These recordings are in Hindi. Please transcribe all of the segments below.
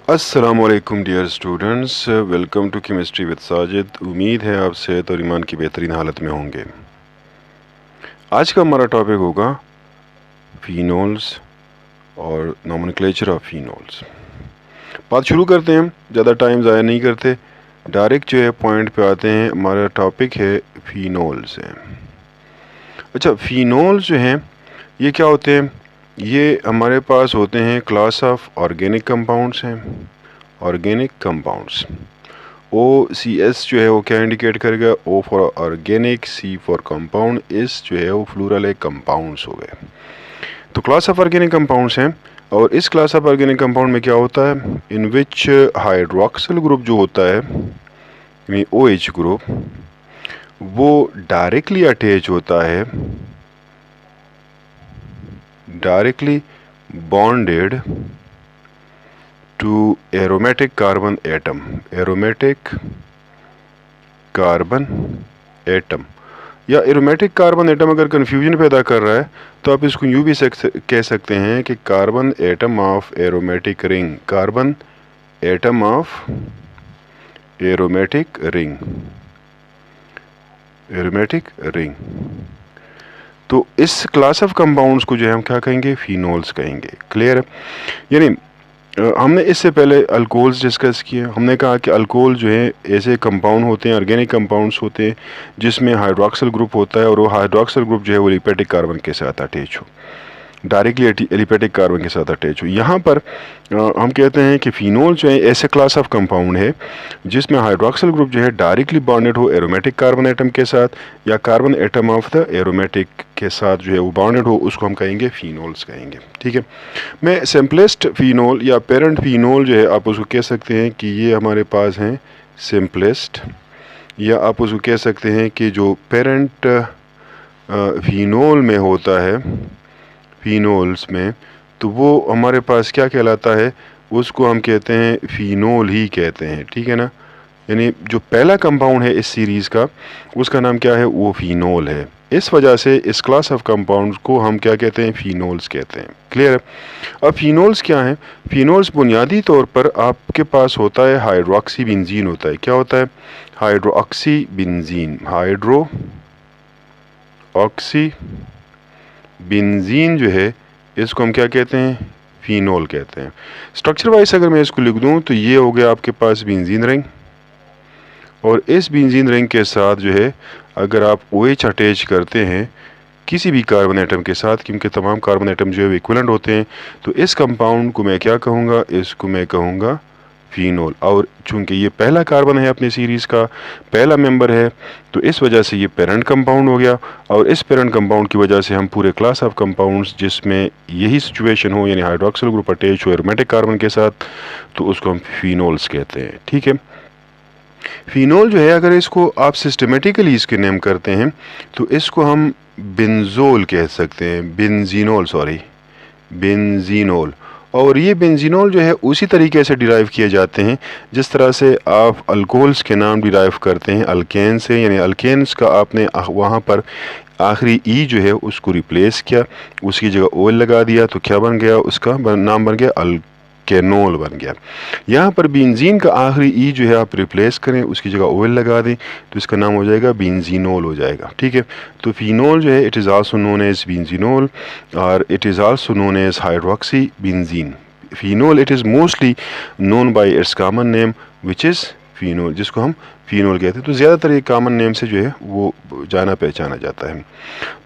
अस्सलामुअलैकुम dear students, welcome to chemistry with Sajid. उम्मीद है आप सेहत और ईमान की बेहतरीन हालत में होंगे। आज का हमारा टॉपिक होगा फिनोल्स और नॉमेनक्लेचर ऑफ फिनोल्स। बात शुरू करते हैं, ज़्यादा टाइम ज़ाया नहीं करते, डायरेक्ट जो है पॉइंट पे आते हैं। हमारा टॉपिक है फिनोल्स है। अच्छा, फिनोल्स जो हैं ये क्या होते हैं? ये हमारे पास होते हैं क्लास ऑफ ऑर्गेनिक कंपाउंड्स हैं। ऑर्गेनिक कंपाउंड्स, OCS जो है वो क्या इंडिकेट करेगा? O for organic, C for compound, S जो है वो प्लूरल है, कंपाउंड्स हो गए। तो क्लास ऑफ ऑर्गेनिक कंपाउंड्स हैं, और इस क्लास ऑफ ऑर्गेनिक कंपाउंड में क्या होता है? इन विच हाइड्रोक्सिल ग्रुप जो होता है यानी OH ग्रुप, वो डायरेक्टली अटैच होता है, directly bonded to aromatic carbon atom. Aromatic carbon atom या एरोमेटिक कार्बन एटम अगर कन्फ्यूजन पैदा कर रहा है तो आप इसको यूँ भी कह सकते हैं कि carbon atom of aromatic ring. Carbon atom of aromatic ring, aromatic ring. तो इस क्लास ऑफ कंपाउंड्स को जो है हम क्या कहेंगे? फिनोल्स कहेंगे। क्लियर है? यानी हमने इससे पहले अल्कोहल्स डिस्कस किए। हमने कहा कि अल्कोहल जो है ऐसे कंपाउंड होते हैं, ऑर्गेनिक कंपाउंड्स होते हैं जिसमें हाइड्रोक्सिल ग्रुप होता है, और वो हाइड्रोक्सिल ग्रुप जो है वो एलिपेटिक कार्बन के साथ अटैच हो, डायरेक्टली एलिपेटिक कार्बन के साथ अटैच हो। यहाँ पर हम कहते हैं कि फिनोल जो है ऐसे क्लास ऑफ कंपाउंड है जिसमें हाइड्रोक्सिल ग्रुप जो है डायरेक्टली बॉन्डेड हो एरोमेटिक कार्बन एटम के साथ, या carbon atom of the aromatic के साथ जो है वो बॉन्डेड हो, उसको हम कहेंगे फिनोल्स कहेंगे। ठीक है, मैं सिंपलेस्ट फिनोल या पेरेंट फिनोल जो है आप उसको कह सकते हैं कि ये हमारे पास हैं सिंपलेस्ट, या आप उसको कह सकते हैं कि जो पेरेंट फिनोल में होता है, फिनोल्स में, तो वो हमारे पास क्या कहलाता है? उसको हम कहते हैं फिनोल ही कहते हैं। ठीक है ना? यानी जो पहला कंपाउंड है इस सीरीज़ का, उसका नाम क्या है? वो फिनोल है। इस वजह से इस क्लास ऑफ कंपाउंड्स को हम क्या कहते हैं? फिनोल्स कहते हैं। क्लियर है? अब फिनोल्स क्या हैं? फिनोल्स बुनियादी तौर पर आपके पास होता है हाइड्रोक्सी बेंजीन होता है। क्या होता है? Hydroxy benzene. Hydro oxy benzene जो है इसको हम क्या कहते हैं? फिनोल कहते हैं। स्ट्रक्चर वाइज अगर मैं इसको लिख दूं तो ये हो गया आपके पास बेंजीन रिंग, और इस बेंजीन रिंग के साथ जो है अगर आप OH अटैच करते हैं किसी भी कार्बन एटम के साथ, क्योंकि तमाम कार्बन एटम जो है इक्विवेलेंट होते हैं, तो इस कंपाउंड को मैं क्या कहूँगा? इसको मैं कहूँगा फिनोल। और चूंकि ये पहला कार्बन है अपनी सीरीज़ का, पहला मेंबर है, तो इस वजह से ये पेरेंट कंपाउंड हो गया, और इस पेरेंट कंपाउंड की वजह से हम पूरे क्लास ऑफ कंपाउंड्स जिसमें यही सिचुएशन हो, यानी हाइड्रोक्सिल ग्रुप अटैच हो एरोमेटिक कार्बन के साथ, तो उसको हम फिनोल्स कहते हैं। ठीक है, फिनोल जो है अगर इसको आप सिस्टमेटिकली इसके नेम करते हैं तो इसको हम बेंजोल कह सकते हैं, बेंजीनोल, सॉरी बेंजीनोल। और ये बेंजीनोल जो है उसी तरीके से डिराइव किए जाते हैं जिस तरह से आप अल्कोहल्स के नाम डिराइव करते हैं अल्केन से, यानी अल्केन्स का आपने वहाँ पर आखिरी ई जो है उसको रिप्लेस किया, उसकी जगह ओल लगा दिया, तो क्या बन गया? उसका नाम बन गया अल्केनोल बन गया। यहाँ पर बेंजीन का आखिरी ई जो है आप रिप्लेस करें, उसकी जगह ओल लगा दें, तो इसका नाम हो जाएगा बेंजीनोल हो जाएगा। ठीक है, तो फिनोल जो है it is also known as benzenol, और it is also known as hydroxy benzene. Phenol it is mostly known by its common name which is phenol, जिसको हम फिनोल कहते हैं। तो ज़्यादातर ये कॉमन नेम से जो है वो जाना पहचाना जाता है।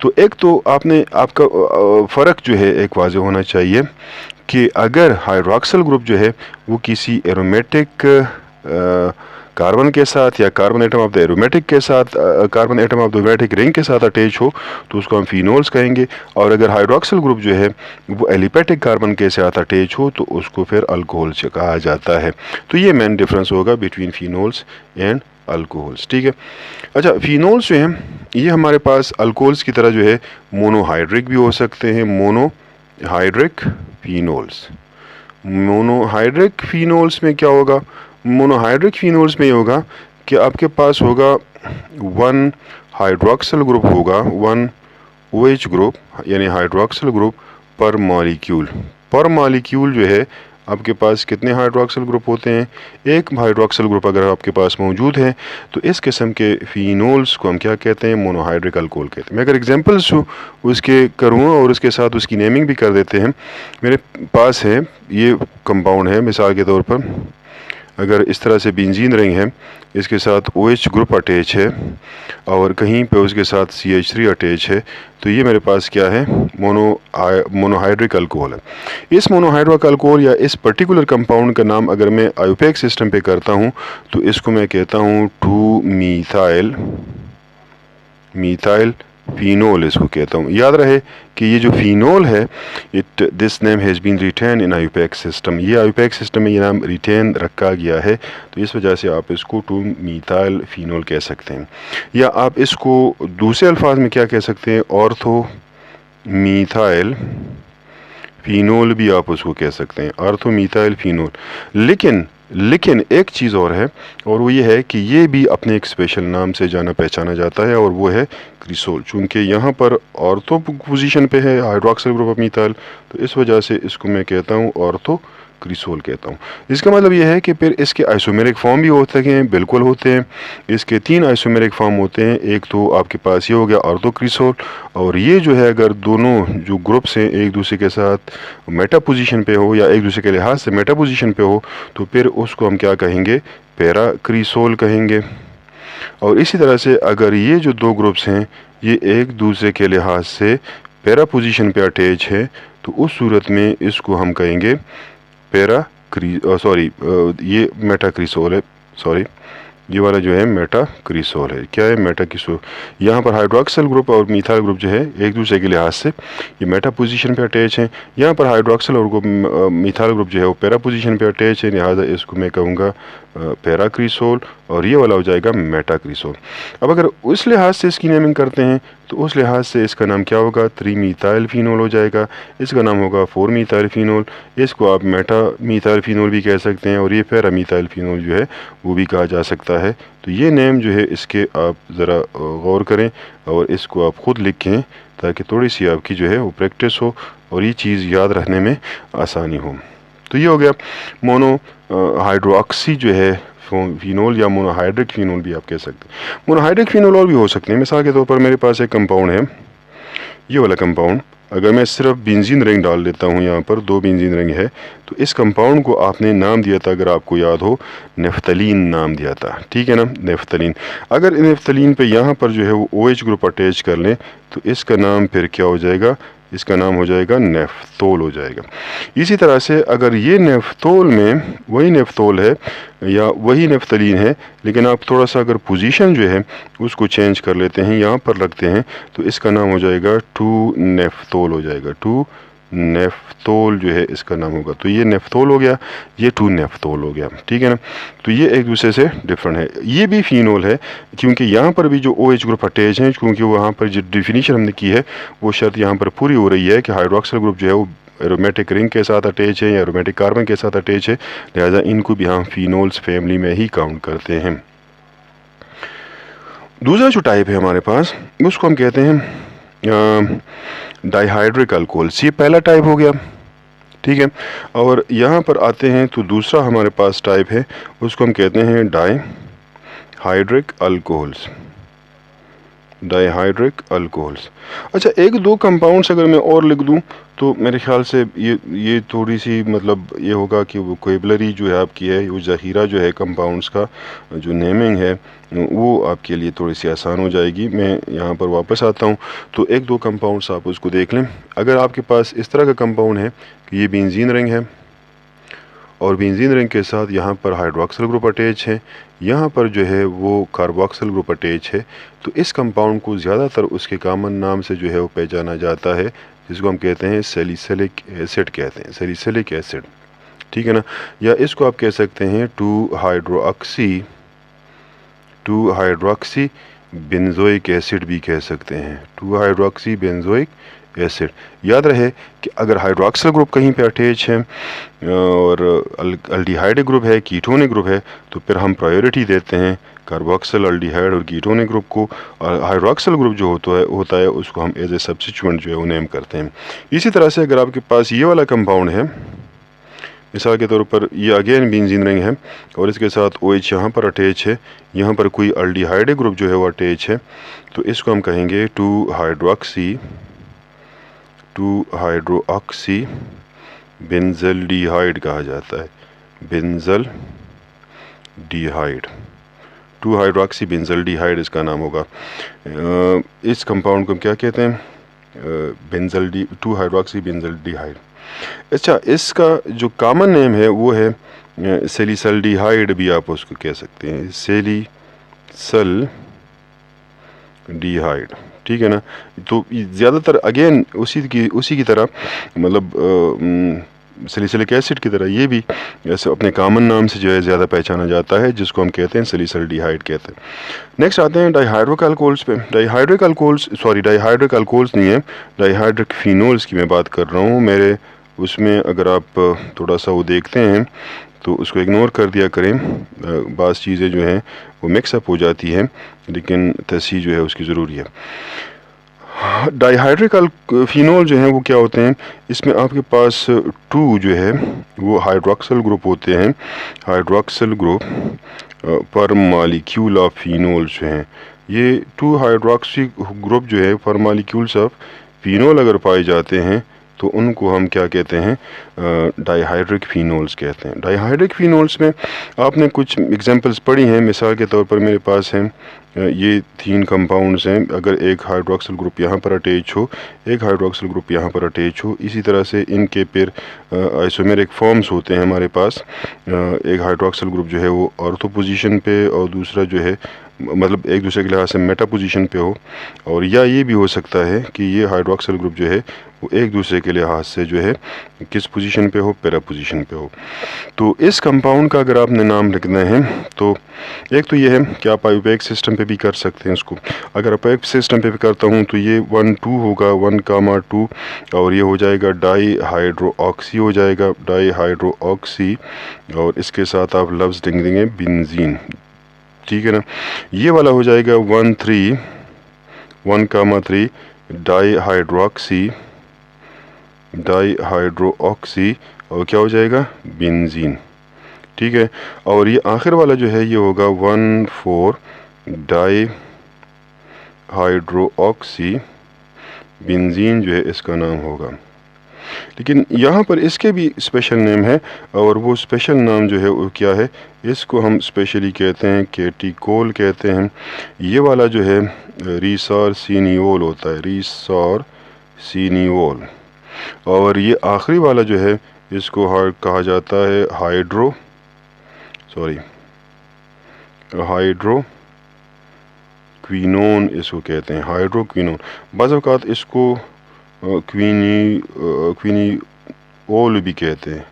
तो एक तो आपका फ़र्क जो है एक वाज़ेह होना चाहिए कि अगर हाइड्रोक्सिल ग्रुप जो है वो किसी एरोमेटिक कार्बन के साथ या carbon atom of the aromatic के साथ, carbon atom of the aromatic ring के साथ अटैच हो, तो उसको हम फिनोल्स कहेंगे। और अगर हाइड्रोक्सिल ग्रुप जो है वो एलिपेटिक कार्बन के साथ अटैच हो तो उसको फिर अल्कोहल्स कहा जाता है। तो ये मेन डिफरेंस होगा बिटवीन फिनोल्स एंड अल्कोहल्स। ठीक है, अच्छा, फिनोल्स जो हैं ये हमारे पास अल्कोहल्स की तरह जो है मोनोहाइड्रिक भी हो सकते हैं। मोनोहाइड्रिक फिनोल्स, मोनोहाइड्रिक फिनोल्स में क्या होगा? मोनोहाइड्रिक फिनोल्स में ये होगा कि आपके पास होगा वन हाइड्रोक्सिल ग्रुप होगा, वन OH ग्रुप, यानी हाइड्रोक्सिल ग्रुप पर मॉलिक्यूल। पर मॉलिक्यूल जो है आपके पास कितने हाइड्रोक्सिल ग्रुप होते हैं? एक हाइड्रोक्सिल ग्रुप अगर आपके पास मौजूद है तो इस किस्म के फिनोल्स को हम क्या कहते हैं? मोनोहाइड्रिक अल्कोहल कहते हैं। मैं अगर एग्जांपल्स उसके करूँ और उसके साथ उसकी नेमिंग भी कर देते हैं। मेरे पास है ये कंपाउंड है, मिसाल के तौर पर अगर इस तरह से बेंजीन रिंग है, इसके साथ OH ग्रुप अटैच है और कहीं पे उसके साथ CH3 अटैच है, तो ये मेरे पास क्या है? मोनोहाइड्रिक अल्कोहल है। इस मोनोहाइड्रिक अल्कोहल या इस पर्टिकुलर कंपाउंड का नाम अगर मैं आयोपेक सिस्टम पे करता हूँ तो इसको मैं कहता हूँ 2-मीथाइल फिनोल इसको कहता हूँ। याद रहे कि ये जो फिनोल है, this name has been written in IUPAC system. ये आयोपेक सिस्टम में ये नाम रिटेन रखा गया है, तो इस वजह से आप इसको 2-मीथाइल फिनोल कह सकते हैं। या आप इसको दूसरे अल्फाज में क्या कह सकते हैं? ऑर्थो मीथाइल फिनोल भी आप उसको कह सकते हैं, ऑर्थो मीथाइल फिनोल। लेकिन एक चीज़ और है, और वो ये है कि ये भी अपने एक स्पेशल नाम से जाना पहचाना जाता है, और वो है क्रिसोल। चूँकि यहाँ पर ऑर्थो पोजीशन पे है हाइड्रोक्सिल ग्रुप ऑफ मीथाइल, तो इस वजह से इसको मैं कहता हूँ ऑर्थो क्रिसोल कहता हूँ। इसका मतलब ये है कि फिर इसके आइसोमेरिक फॉर्म भी होते हैं, बिल्कुल होते हैं। इसके 3 आइसोमेरिक फॉर्म होते हैं। एक तो आपके पास ये हो गया ऑर्थो क्रिसोल, और ये जो है अगर दोनों जो ग्रुप्स हैं एक दूसरे के साथ मेटा पोजीशन पे हो या एक दूसरे के लिहाज से मेटा पोजीशन पे हो, तो फिर उसको हम क्या कहेंगे? पैरा क्रिसोल कहेंगे। और इसी तरह से अगर ये जो 2 ग्रुप्स हैं ये एक दूसरे के लिहाज से पैरा पोजीशन पे अटैच है, तो उस सूरत में इसको हम कहेंगे ये मेटा क्रिसोल है। सॉरी, ये वाला जो है मेटा क्रिसोल है। क्या है? Meta cresol. यहाँ पर हाइड्रोक्सिल ग्रुप और मीथाइल ग्रुप जो है एक दूसरे के लिहाज से ये मेटा पोजीशन पे अटैच है। यहाँ पर हाइड्रोक्सिल और मीथाइल ग्रुप जो है वो पैरा पोजीशन पे अटैच है, लिहाजा इसको मैं कहूँगा पैरा क्रिसोल, और ये वाला हो जाएगा मेटा क्रिसोल। अब अगर उस लिहाज से इसकी नेमिंग करते हैं तो उस लिहाज से इसका नाम क्या होगा? 3-मीथाइल फिनोल हो जाएगा। इसका नाम होगा 4-मीथाइल फिनोल। इसको आप मेटा मीथाइल फिनोल भी कह सकते हैं, और ये पैरा मीथाइल फिनोल जो है वो भी कहा जा सकता है। तो ये नेम जो है इसके आप ज़रा गौर करें और इसको आप ख़ुद लिखें, ताकि थोड़ी सी आपकी जो है वो प्रैक्टिस हो और ये चीज़ याद रखने में आसानी हो। तो ये हो गया मोनो हाइड्रोक्सी जो है फिनोल, या मोनोहाइड्रिक फिनोल भी आप कह सकते हैं। मोनोहाइड्रिक फिनोल और भी हो सकते हैं। मिसाल के तौर पर मेरे पास एक कंपाउंड है, ये वाला कंपाउंड। अगर मैं सिर्फ बेंजीन रिंग डाल देता हूँ, यहाँ पर 2 बेंजीन रिंग है, तो इस कंपाउंड को आपने नाम दिया था, अगर आपको याद हो, नेफ्थलीन नाम दिया था। ठीक है ना, नेफ्थलीन। अगर नेफ्थलीन पे यहाँ पर जो है वो OH ग्रुप अटैच कर लें तो इसका नाम फिर क्या हो जाएगा? इसका नाम हो जाएगा नेफ्थोल हो जाएगा। इसी तरह से अगर ये नेफ्थोल में वही नेफ्थोल है या वही नेफ्थलीन है, लेकिन आप थोड़ा सा अगर पोजीशन जो है उसको चेंज कर लेते हैं, यहाँ पर रखते हैं, तो इसका नाम हो जाएगा 2-नेफ्थोल हो जाएगा। 2-नेफ्थोल जो है इसका नाम होगा। तो ये नेफ्थोल हो गया, ये 2-नेफ्थोल हो गया। ठीक है ना, तो ये एक दूसरे से डिफरेंट है। ये भी फिनोल है, क्योंकि यहाँ पर भी जो OH ग्रुप अटैच हैं, क्योंकि वहाँ पर जो डिफिनीशन हमने की है वो शर्त यहाँ पर पूरी हो रही है कि हाइड्रोक्सिल ग्रुप जो है वो एरोमेटिक रिंग के साथ अटैच है या एरोमेटिक कार्बन के साथ अटैच है, लिहाजा इनको भी हम फिनोल्स फैमिली में ही काउंट करते हैं। दूसरा जो टाइप है हमारे पास उसको हम कहते हैं डाइहाइड्रिक अल्कोहल। ये पहला टाइप हो गया। ठीक है, और यहाँ पर आते हैं तो दूसरा हमारे पास टाइप है, उसको हम कहते हैं डाइहाइड्रिक अल्कोहल्स। Dihydric alcohols. अच्छा, 1-2 कंपाउंड्स अगर मैं और लिख दूं तो मेरे ख्याल से ये थोड़ी सी मतलब ये होगा कि वोकेबलरी जो है आपकी है, वो ज़ख़ीरा जो है कंपाउंड्स का जो नेमिंग है वो आपके लिए थोड़ी सी आसान हो जाएगी। मैं यहाँ पर वापस आता हूँ, तो 1-2 कंपाउंड्स आप उसको देख लें। अगर आपके पास इस तरह का कंपाउंड है कि ये बेंजीन रिंग है और बेंजीन रिंग के साथ यहाँ पर हाइड्रोक्सिल ग्रुप अटैच है, यहाँ पर जो है वो कार्बोक्सिल ग्रुप अटैच है, तो इस कंपाउंड को ज़्यादातर उसके कॉमन नाम से जो है वो पहचाना जाता है, जिसको हम कहते हैं सैलिसिलिक एसिड कहते हैं, सैलिसिलिक एसिड। ठीक है ना, या इसको आप कह सकते हैं 2-हाइड्रोक्सी बेंजोइक एसिड भी कह सकते हैं, 2-हाइड्रोक्सी बेंजोइक एसिड। याद रहे कि अगर हाइड्रोक्सिल ग्रुप कहीं पे अटैच है और अल्डिहाइड ग्रुप है, कीटोनिक ग्रुप है, तो फिर हम प्रायोरिटी देते हैं कार्बोक्सिल, अल्डिहाइड और कीटोनिक ग्रुप को। और हाइड्रोक्सिल ग्रुप जो होता है उसको हम एज ए सब्स्टिट्यूएंट जो है वो नेम करते हैं। इसी तरह से अगर आपके पास ये वाला कंपाउंड है, मिसाल के तौर पर ये अगेन बेंजीन रिंग है और इसके साथ OH यहाँ पर अटैच है, यहाँ पर कोई अल्डिहाइड ग्रुप जो है वो अटैच है, तो इसको हम कहेंगे 2-हाइड्रोक्सी बेंजल्डिहाइड कहा जाता है, बेंजल्डिहाइड, 2-हाइड्रोक्सी बेंजल्डिहाइड इसका नाम होगा। इस कंपाउंड को हम क्या कहते हैं? 2-हाइड्रोक्सी बेंजल्डिहाइड। अच्छा, इसका जो कॉमन नेम है वो है सैलिसल्डिहाइड भी आप उसको कह सकते हैं, सैलिसल्डिहाइड, ठीक है ना। तो ज़्यादातर अगेन उसी की तरह मतलब सैलिसिलिक एसिड की तरह ये भी ऐसे अपने कॉमन नाम से जो है ज़्यादा पहचाना जाता है, जिसको हम कहते हैं सैलिसल्डिहाइड कहते हैं। नेक्स्ट आते हैं डाइहाइड्रिक अल्कोहल्स पे। डाइहाइड्रिक अल्कोहल्स नहीं है, डाइहाइड्रिक फिनोल्स की मैं बात कर रहा हूँ। मेरे उसमें अगर आप थोड़ा सा वो देखते हैं तो उसको इग्नोर कर दिया करें, बाज़ चीज़ें जो हैं वो मिक्सअप हो जाती हैं, लेकिन तस्हीह जो है उसकी ज़रूरी है। डाइहाइड्रिक फिनोल जो हैं वो क्या होते हैं? इसमें आपके पास 2 जो है वो हाइड्रोक्सिल ग्रुप होते हैं, हाइड्रोक्सिल ग्रुप पर मॉलिक्यूल ऑफ फिनोल्स जो हैं, ये 2 हाइड्रोक्सी ग्रुप जो है पर मॉलिक्यूल्स ऑफ फिनोल अगर पाए जाते हैं तो उनको हम क्या कहते हैं? डाइहाइड्रिक फिनोल्स कहते हैं। डाइहाइड्रिक फिनोल्स में आपने कुछ एग्जांपल्स पढ़ी हैं, मिसाल के तौर पर मेरे पास हैं ये 3 कंपाउंड्स हैं, अगर एक हाइड्रोक्सिल ग्रुप यहाँ पर अटैच हो, एक हाइड्रोक्सिल ग्रुप यहाँ पर अटैच हो, इसी तरह से इनके फिर आइसोमेरिक फॉर्म्स होते हैं हमारे पास। एक हाइड्रोक्सिल ग्रुप जो है वो ऑर्थो पोजीशन पे और दूसरा जो है मतलब एक दूसरे के लिहाज से मेटा पोजीशन पे हो, और या ये भी हो सकता है कि ये हाइड्रोक्सिल ग्रुप जो है वो एक दूसरे के लिहाज से जो है किस पोजीशन पे हो? पैरा पोजीशन पे हो। तो इस कंपाउंड का अगर आपने नाम लिखना है तो एक तो ये है कि आप आयोपेक सिस्टम पे भी कर सकते हैं इसको। अगर आयोपेक सिस्टम पे भी करता हूँ तो ये 1,2 होगा, 1,2 और ये हो जाएगा डाईहाइड्रोक्सी हो जाएगा, डाईहाइड्रोक्सी, और इसके साथ आप लफ्ज़ लिख देंगे बेंजीन, ठीक है ना। ये वाला हो जाएगा 1,3 डाईहाइड्रोक्सी और क्या हो जाएगा? बेंजीन, ठीक है। और ये आखिर वाला जो है ये होगा 1,4 डाईहाइड्रोक्सी बेंजीन जो है इसका नाम होगा। लेकिन यहाँ पर इसके भी स्पेशल नेम है, और वो स्पेशल नाम जो है वो क्या है? इसको हम स्पेशली कहते हैं केटिकोल कहते हैं। ये वाला जो है रीसार्सिनियोल होता है, रीसार्सिनियोल, और ये आखिरी वाला जो है इसको कहा जाता है हाइड्रोक्विनोन इसको कहते हैं, हाइड्रोक्विनोन। बाज़ औक़ात इसको क्विनोल भी कहते हैं,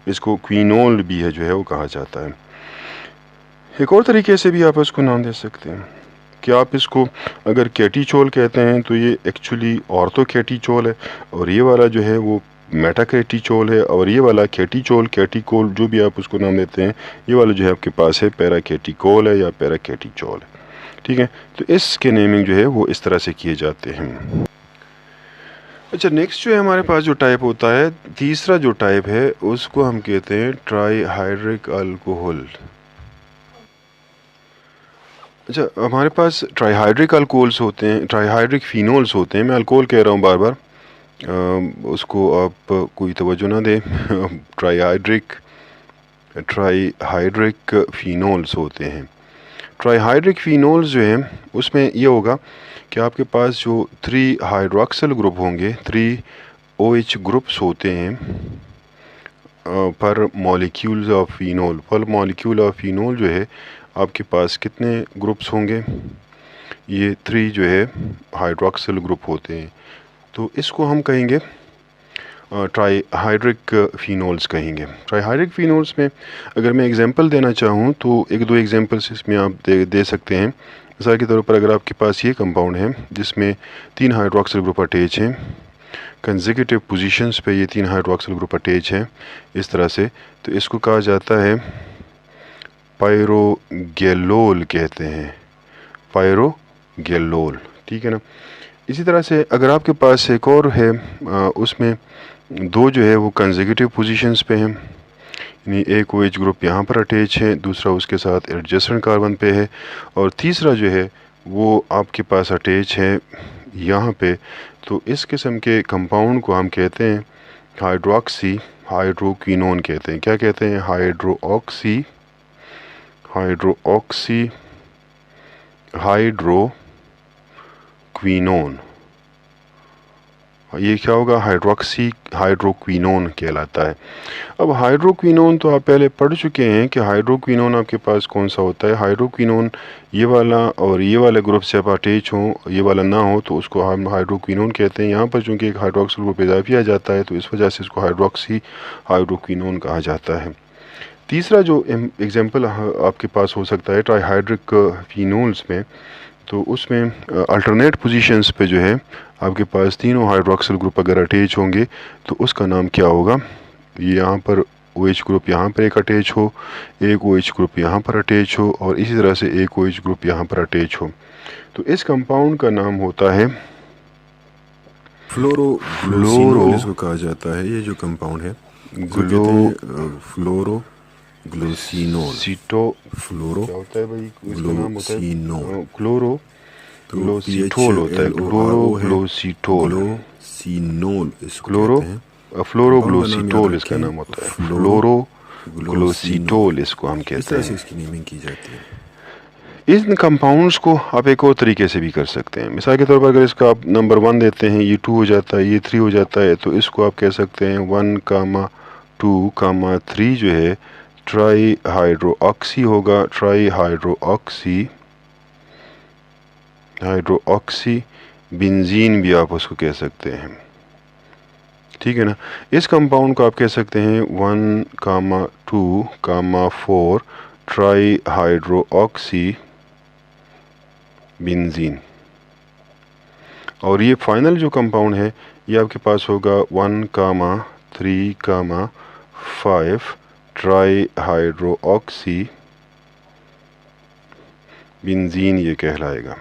इसको क्विनोल भी है जो है वो कहा जाता है। एक और तरीके से भी आप इसको नाम दे सकते हैं कि आप इसको अगर कैटीचोल कहते हैं तो ये एक्चुअली ऑर्थो कैटीचोल है, और ये वाला जो है वो मेटा कैटीचोल है, और ये वाला कैटीचोल, कैटिकोल जो भी आप उसको नाम देते हैं, ये वाला जो है आपके पास है पैरा कैटिकोल है या पैरा कैटीचोल है, ठीक है। तो इसके नेमिंग जो है वो इस तरह से किए जाते हैं। अच्छा, नेक्स्ट जो है हमारे पास जो टाइप होता है, तीसरा जो टाइप है उसको हम कहते हैं ट्राईहाइड्रिक अल्कोहल। अच्छा, हमारे पास ट्राईहाइड्रिक अल्कोहल्स होते हैं, ट्राईहाइड्रिक फिनोल्स होते हैं, मैं अल्कोहल कह रहा हूँ बार बार, उसको आप कोई तवज्जो ना दें। ट्राईहाइड्रिक फिनोल्स होते हैं। ट्राईहाइड्रिक फिनोल्स जो हैं उसमें ये होगा कि आपके पास जो 3 हाइड्रोक्सिल ग्रुप होंगे, 3 OH ग्रुप्स होते हैं पर मॉलिक्यूल्स ऑफ फिनोल। पर मॉलिक्यूल ऑफ फिनोल जो है आपके पास कितने ग्रुप्स होंगे? ये 3 जो है हाइड्रोक्सिल ग्रुप होते हैं, तो इसको हम कहेंगे ट्राईहाइड्रिक फिनोल्स कहेंगे। ट्राईहाइड्रिक फिनोल्स में अगर मैं एग्जांपल देना चाहूँ तो 1-2 एग्जांपल्स इसमें आप दे सकते हैं। मिसाल के तौर पर अगर आपके पास ये कंपाउंड है जिसमें 3 हाइड्रोक्सिल ग्रुप अटैच हैं, कंसेक्यूटिव पोजीशंस पे ये 3 हाइड्रोक्सिल ग्रुप अटैच हैं इस तरह से, तो इसको कहा जाता है पायरोगेलोल कहते हैं, पायरोगेलोल, ठीक है ना। इसी तरह से अगर आपके पास एक और है उसमें दो जो है वो कंसेक्यूटिव पोजीशंस पे हैं, यानी एक OH ग्रुप यहाँ पर अटैच है, दूसरा उसके साथ एडजेसेंट कार्बन पे है, और तीसरा जो है वो आपके पास अटैच है यहाँ पे। तो इस किस्म के कंपाउंड को हम कहते हैं हाइड्रोक्सी हाइड्रोक्विनोन कहते हैं। क्या कहते हैं? Hydroxy hydroquinone. ये क्या होगा? हाइड्रोक्सी हाइड्रोक्विनोन कहलाता है। अब हाइड्रोक्विनोन तो आप पहले पढ़ चुके हैं कि हाइड्रोक्विनोन आपके पास कौन सा होता है। हाइड्रोक्विनोन ये वाला और ये वाले ग्रुप से आप अटैच हो, ये वाला ना हो, तो उसको हम हाइड्रोक्विनोन कहते हैं। यहाँ पर चूँकि एक हाइड्रोक्सिल ग्रुप इजाफी आ जाता है तो इस वजह से इसको हाइड्रोक्सी हाइड्रोक्विनोन कहा जाता है। तीसरा जो एग्जाम्पल आपके पास हो सकता है ट्राईहाइड्रिक फिनोल्स में, तो उसमें अल्टरनेट पोजीशंस पे जो है आपके पास तीनों हाइड्रोक्सिल ग्रुप अगर अटैच होंगे तो उसका नाम क्या होगा? ये यहाँ पर OH ग्रुप यहाँ पर एक अटैच हो, एक OH ग्रुप यहाँ पर अटैच हो, और इसी तरह से एक OH ग्रुप यहाँ पर अटैच हो, तो इस कंपाउंड का नाम होता है फ्लोरो इसको कहा जाता है। ये जो कंपाउंड है फ्लोरोग्लोसिनोल। फ्लोरो क्या होता है भाई? इसका नाम होता है क्लोरोग्लोसिटोल होता है। क्लोरोग्लोसिटोल फ्लोरोग्लोसिटोल इसका नाम होता है। फ्लोरोग्लोसिटोल इसको हम कहते हैं। इसकी नेमिंग की जाती है। इन कंपाउंड्स को आप एक और तरीके से भी कर सकते हैं। मिसाल के तौर पर अगर इसका आप नंबर 1 देते हैं, ये 2 हो जाता है, ये 3 हो जाता है, तो इसको आप कह सकते हैं 1,2,3 जो है ट्राई हाइड्रोक्सी होगा। ट्राई हाइड्रोक्सी बेंजीन भी आप उसको कह सकते हैं, ठीक है ना। इस कंपाउंड को आप कह सकते हैं 1,2,4 ट्राई हाइड्रोक्सी बेंजीन। और ये फाइनल जो कंपाउंड है ये आपके पास होगा 1,3,5 ट्राई हाइड्रोक्सी बेंजीन ये कहलाएगा,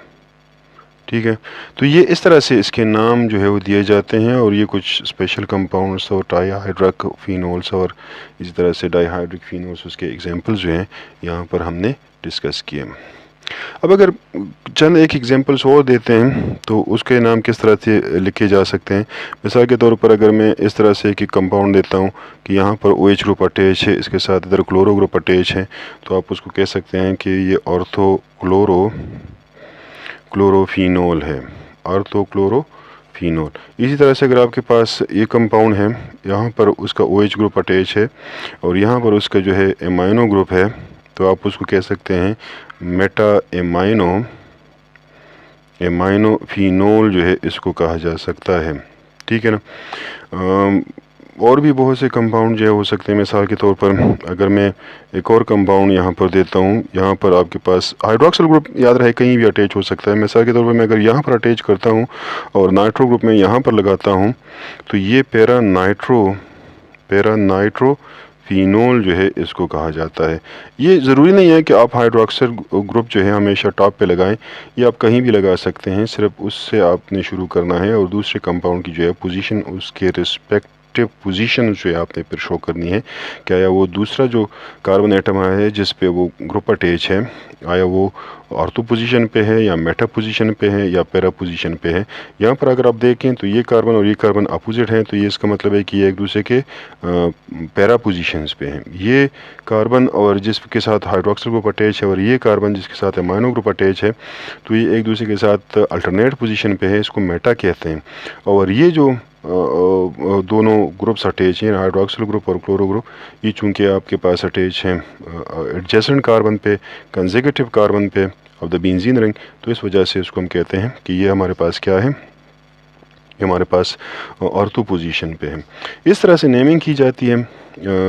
ठीक है। तो ये इस तरह से इसके नाम जो है वो दिए जाते हैं, और ये कुछ स्पेशल कंपाउंड्स और ट्राईहाइड्रिक फिनोल्स और इसी तरह से डाईहाइड्रिक फिनोल्स उसके एग्जांपल्स जो हैं यहाँ पर हमने डिस्कस किए। अब अगर चंद एक एग्जांपल्स और देते हैं तो उसके नाम किस तरह से लिखे जा सकते हैं। मिसाल के तौर पर अगर मैं इस तरह से एक कंपाउंड देता हूँ कि यहाँ पर OH ग्रुप अटैच है, इसके साथ इधर क्लोरो ग्रुप अटैच है, तो आप उसको कह सकते हैं कि ये क्लोरोफिनोल है, ऑर्थोक्लोरोफिनोल। इसी तरह से अगर आपके पास ये कंपाउंड है, यहाँ पर उसका OH ग्रुप अटैच है और यहाँ पर उसका जो है एमाइनो ग्रुप है, तो आप उसको कह सकते हैं मेटा एमाइनो फिनोल जो है इसको कहा जा सकता है, ठीक है ना। और भी बहुत से कंपाउंड जो है हो सकते हैं। मिसाल के तौर पर अगर मैं एक और कंपाउंड यहाँ पर देता हूँ, यहाँ पर आपके पास हाइड्रोक्सिल ग्रुप याद रहे कहीं भी अटैच हो सकता है। मिसाल के तौर पर मैं अगर यहाँ पर अटैच करता हूँ और नाइट्रो ग्रुप में यहाँ पर लगाता हूँ, तो ये पैरा नाइट्रो फिनोल जो है इसको कहा जाता है। ये ज़रूरी नहीं है कि आप हाइड्रोक्सिल ग्रुप जो है हमेशा टॉप पे लगाएं, ये आप कहीं भी लगा सकते हैं, सिर्फ उससे आपने शुरू करना है और दूसरे कंपाउंड की जो है पोजीशन उसके रिस्पेक्टिव पोजीशन जो है आपने फिर शो करनी है। क्या आया वो दूसरा जो कार्बन एटम आया है जिस पे वो ग्रुप अटैच है, आया वो ऑर्थो पोजीशन पे है या मेटा पोजीशन पे है या पैरा पोजीशन पे है। यहाँ पर अगर आप देखें तो ये कार्बन और ये कार्बन अपोजिट हैं, तो ये इसका मतलब है कि ये एक दूसरे के पैरा पोजीशंस पे हैं। ये कार्बन और जिसके साथ हाइड्रोक्सिल ग्रुप अटैच है और ये कार्बन जिसके साथ एमाइनो ग्रुप अटैच है, तो ये एक दूसरे के साथ अल्टरनेट पोजीशन पे है, इसको मेटा कहते हैं। और ये जो दोनों ग्रुप्स अटैच हैं, हाइड्रोक्सिल ग्रुप और क्लोरो ग्रुप, ये चूँकि आपके पास अटैच हैं एडजेसेंट कार्बन पे, कंसेक्यूटिव कार्बन पे ऑफ द बेंजीन रिंग, तो इस वजह से इसको हम कहते हैं कि ये हमारे पास क्या है, ये हमारे पास ऑर्थो पोजीशन पे है। इस तरह से नेमिंग की जाती है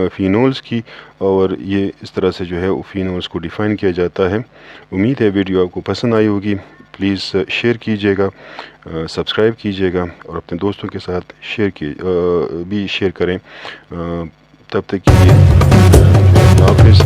फिनोल्स की, और ये इस तरह से जो है फिनोल्स को डिफ़ाइन किया जाता है। उम्मीद है वीडियो आपको पसंद आई होगी। प्लीज़ शेयर कीजिएगा, सब्सक्राइब कीजिएगा और अपने दोस्तों के साथ शेयर करें। तब तक के लिए हाफ़िज़।